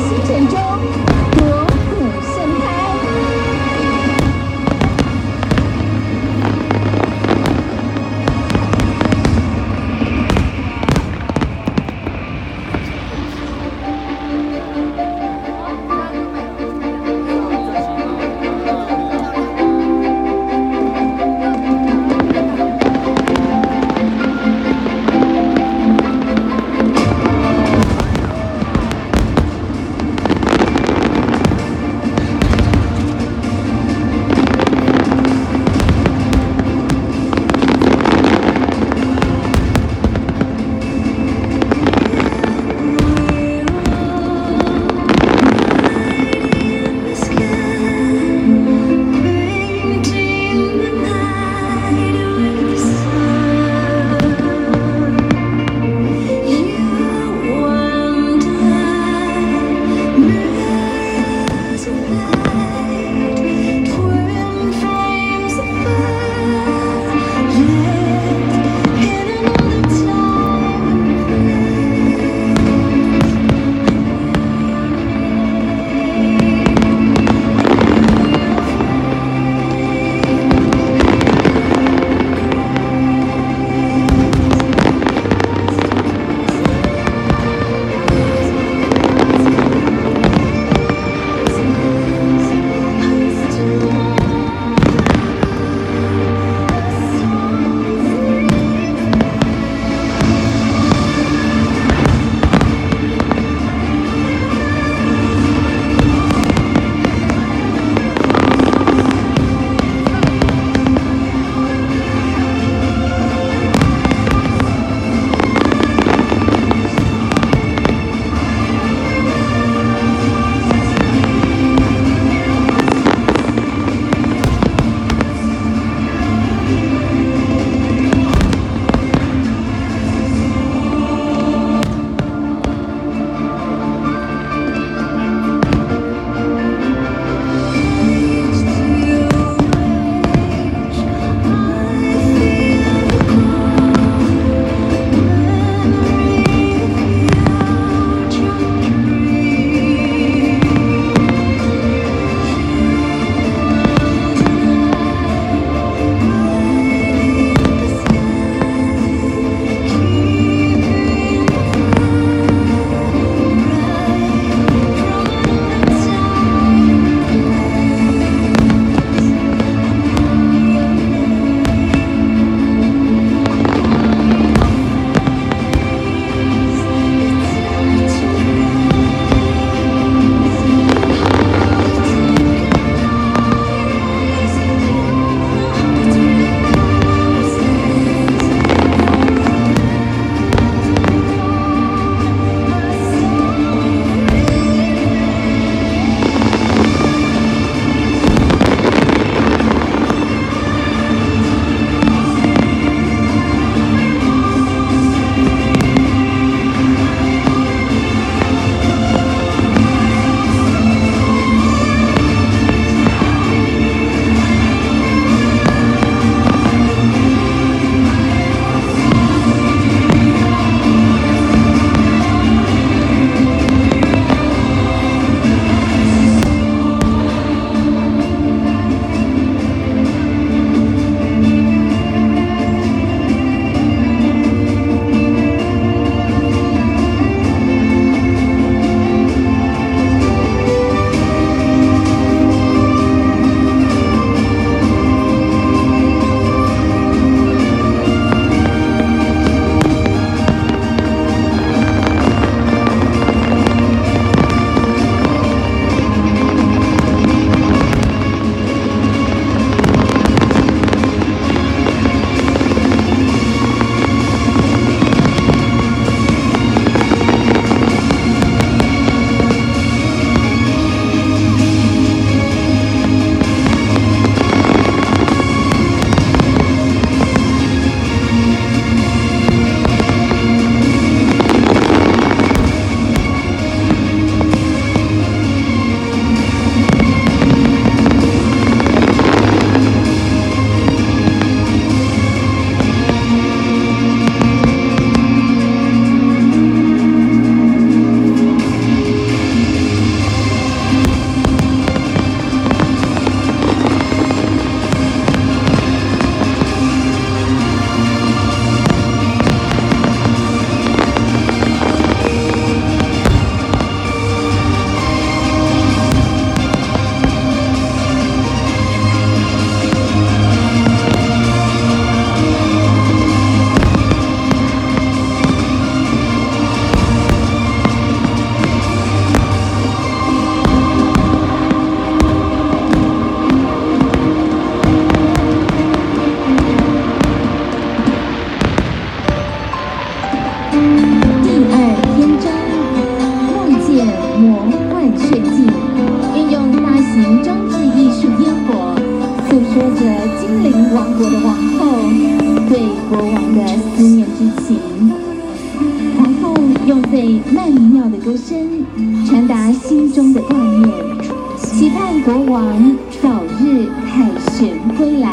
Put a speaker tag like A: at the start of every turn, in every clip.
A: 新城中，锣鼓盛开。以曼妙的歌声传达心中的挂念，期盼国王早日凯旋归来。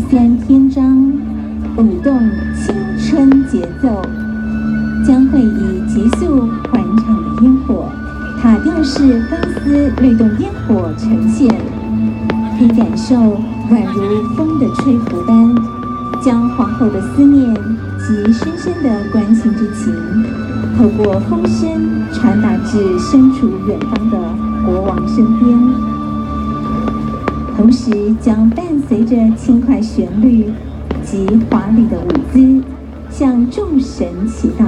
A: 3篇章舞动青春节奏，将会以急速缓场的烟火、塔吊式钢丝律动烟火呈现，可以感受宛如风的吹拂般，将皇后的思念及深深的关心之情，透过风声传达至身处远方的国王身边。同时将伴随着轻快旋律及华丽的舞姿，向众神祈祷，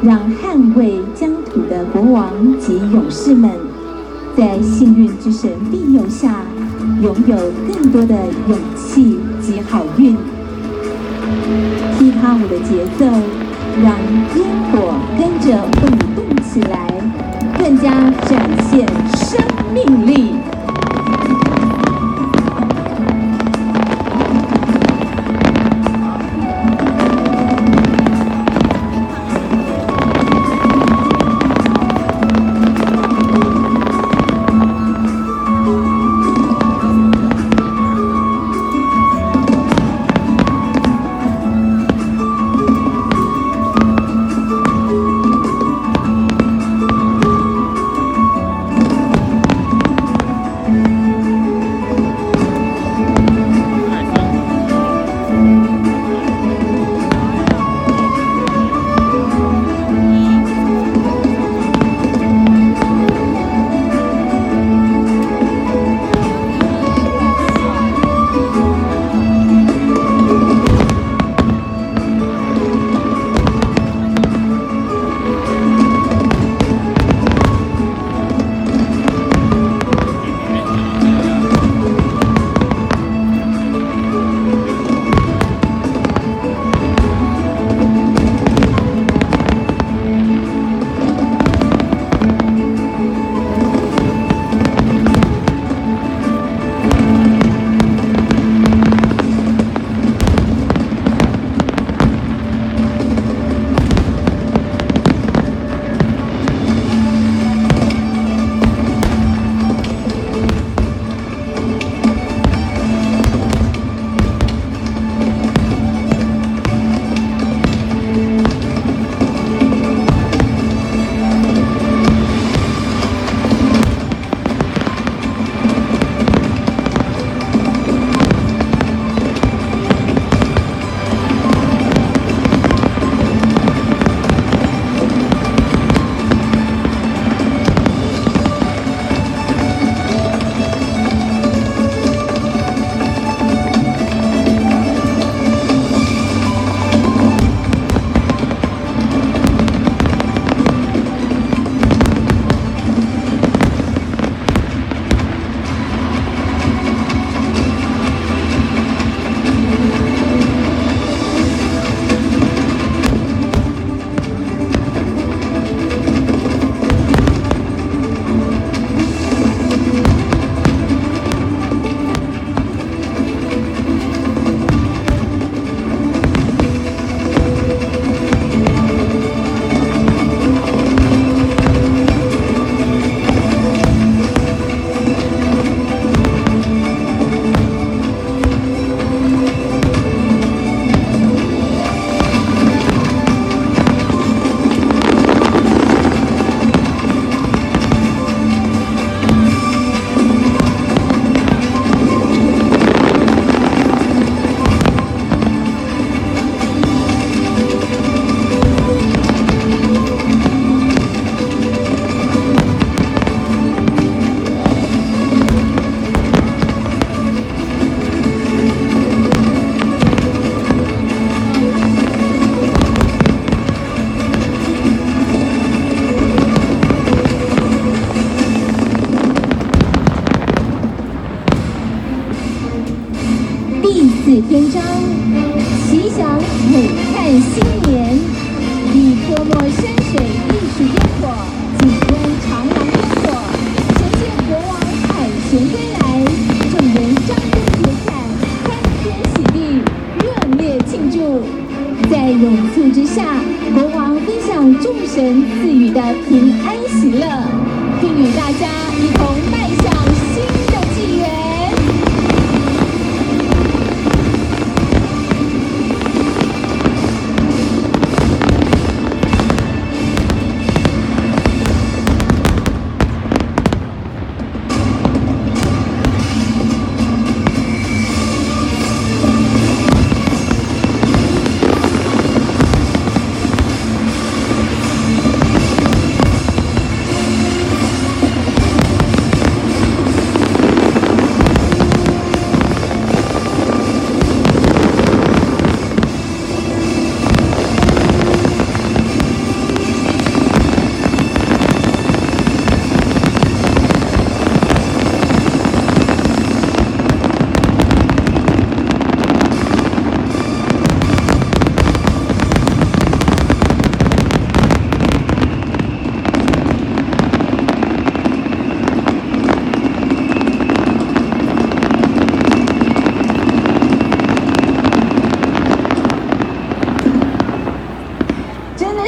A: 让捍卫疆土的国王及勇士们，在幸运之神庇佑下，拥有更多的勇气及好运。踢踏舞的节奏，让烟火跟着舞动起来，更加展现生命力。次篇章，吉祥璀璨新年，以泼墨山水艺术烟火，景观长廊烟火，呈现国王凯旋归来，众人张灯结彩，欢天喜地，热烈庆祝。在永簇之下，国王分享众神赐予的平安喜乐，并与大家一同迈向新的纪元。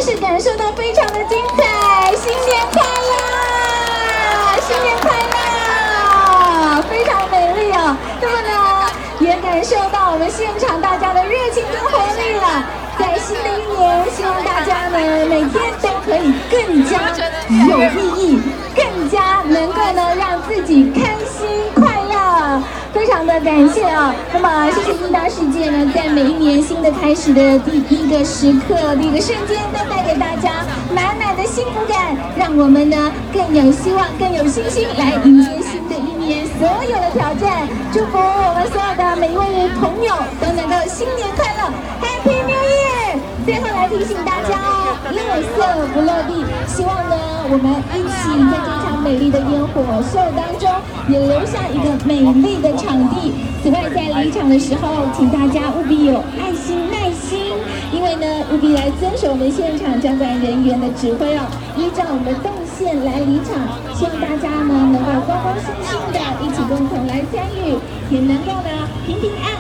A: 是感受到非常的精彩，新年快乐，新年快乐，非常美丽哦。那么呢，也感受到我们现场大家的热情跟活力了。在新的一年，希望大家呢每天都可以更加有意义，更加能够呢让自己开心快乐。非常的感谢啊！那么谢谢英达世界呢，在每一年新的开始的第一个时刻、第一个瞬间，都带给大家满满的幸福感，让我们呢更有希望、更有信心来迎接新的一年所有的挑战。祝福我们所有的每一位朋友都能够新年快乐 ，Happy New Year！ 最后来提醒大家哦，垃圾不落地。希望呢，我们一起在这场美丽的烟火秀当中，也留下一个美丽的场地。此外，在离场的时候，请大家务必有爱心、耐心，因为呢，务必来遵守我们现场交管人员的指挥哦，依照我们的动线来离场。希望大家呢能够高高兴兴的一起共同来参与，也能够呢平平安